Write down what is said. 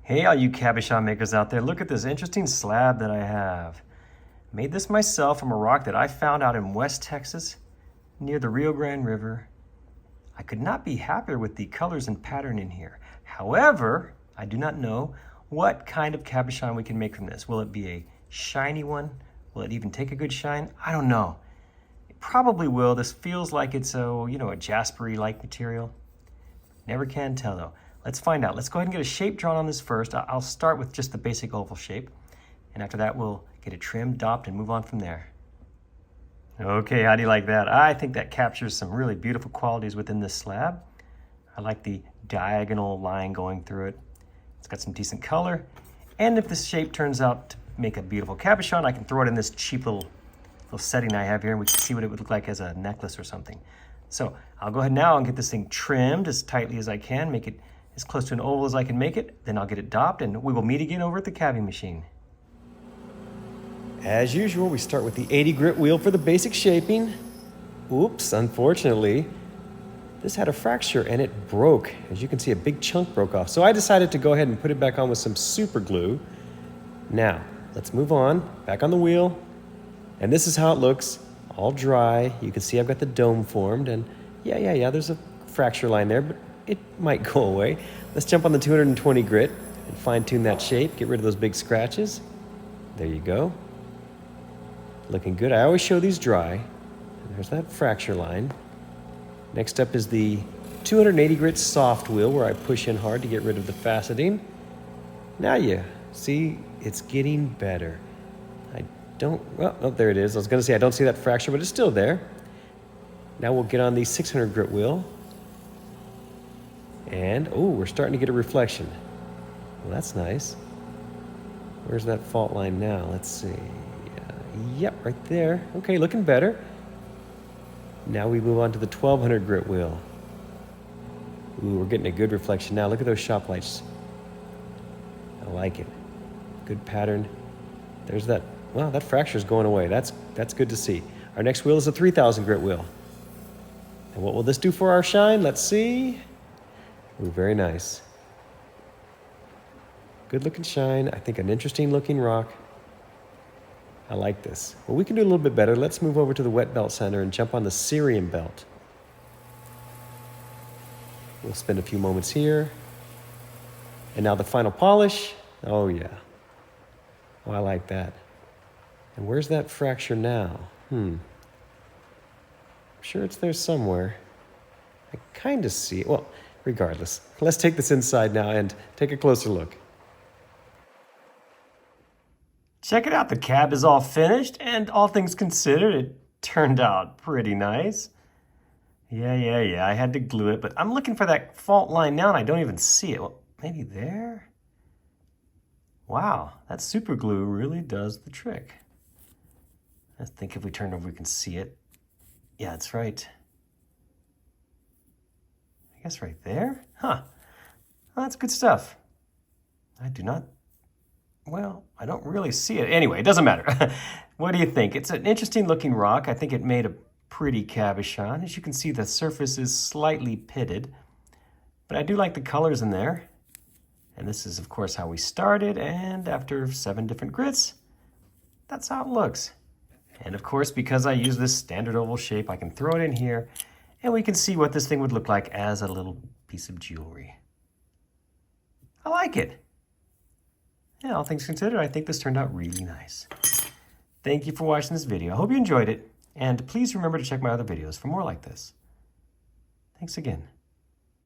Hey, all you cabochon makers out there, look at this interesting slab that I have. Made this myself from a rock that I found out in West Texas near the Rio Grande River. I could not be happier with the colors and pattern in here. However, I do not know what kind of cabochon we can make from this. Will it be a shiny one? Will it even take a good shine? I don't know. It probably will. This feels like it's a jaspery-like material. Never can tell though. Let's find out. Let's go ahead and get a shape drawn on this first. I'll start with just the basic oval shape. And after that, we'll get it trimmed, dopped, and move on from there. Okay, how do you like that? I think that captures some really beautiful qualities within this slab. I like the diagonal line going through it. It's got some decent color. And if this shape turns out to make a beautiful cabochon, I can throw it in this cheap little setting I have here, and we can see what it would look like as a necklace or something. So I'll go ahead now and get this thing trimmed as tightly as I can, make it as close to an oval as I can make it. Then I'll get it dopped, and we will meet again over at the cabbing machine. As usual, we start with the 80 grit wheel for the basic shaping. Oops, unfortunately, this had a fracture and it broke. As you can see, a big chunk broke off. So I decided to go ahead and put it back on with some super glue. Now, let's move on, back on the wheel. And this is how it looks, all dry. You can see I've got the dome formed, and yeah, there's a fracture line there, but it might go away. Let's jump on the 220 grit and fine tune that shape, get rid of those big scratches. There you go. Looking good. I always show these dry. There's that fracture line. Next up is the 280 grit soft wheel, where I push in hard to get rid of the faceting. Now you see it's getting better. Oh, there it is. I was going to say I don't see that fracture, but it's still there. Now we'll get on the 600 grit wheel. And, oh, we're starting to get a reflection. Well, that's nice. Where's that fault line now? Let's see. Yep, right there. Okay, looking better. Now we move on to the 1200 grit wheel. Ooh, we're getting a good reflection now. Look at those shop lights. I like it. Good pattern. There's that. Well, that fracture's going away. That's good to see. Our next wheel is a 3000 grit wheel. And what will this do for our shine? Let's see. Ooh, very nice. Good looking shine. I think an interesting looking rock. I like this. Well, we can do a little bit better. Let's move over to the wet belt center and jump on the cerium belt. We'll spend a few moments here. And now the final polish. Oh yeah. Oh, I like that. And where's that fracture now? I'm sure it's there somewhere. I kind of see it. Well, regardless, let's take this inside now and take a closer look. Check it out, the cab is all finished, and all things considered, it turned out pretty nice. Yeah, I had to glue it, but I'm looking for that fault line now, and I don't even see it. Well, maybe there? Wow, that super glue really does the trick. Let's think if we turn over, we can see it. Yeah, that's right. I guess right there? Huh. Well, that's good stuff. I don't really see it. Anyway, it doesn't matter. What do you think? It's an interesting looking rock. I think it made a pretty cabochon. As you can see, the surface is slightly pitted, but I do like the colors in there. And this is, of course, how we started. And after 7 different grits, that's how it looks. And of course, because I use this standard oval shape, I can throw it in here and we can see what this thing would look like as a little piece of jewelry. I like it. Yeah, all things considered, I think this turned out really nice. Thank you for watching this video. I hope you enjoyed it. And please remember to check my other videos for more like this. Thanks again.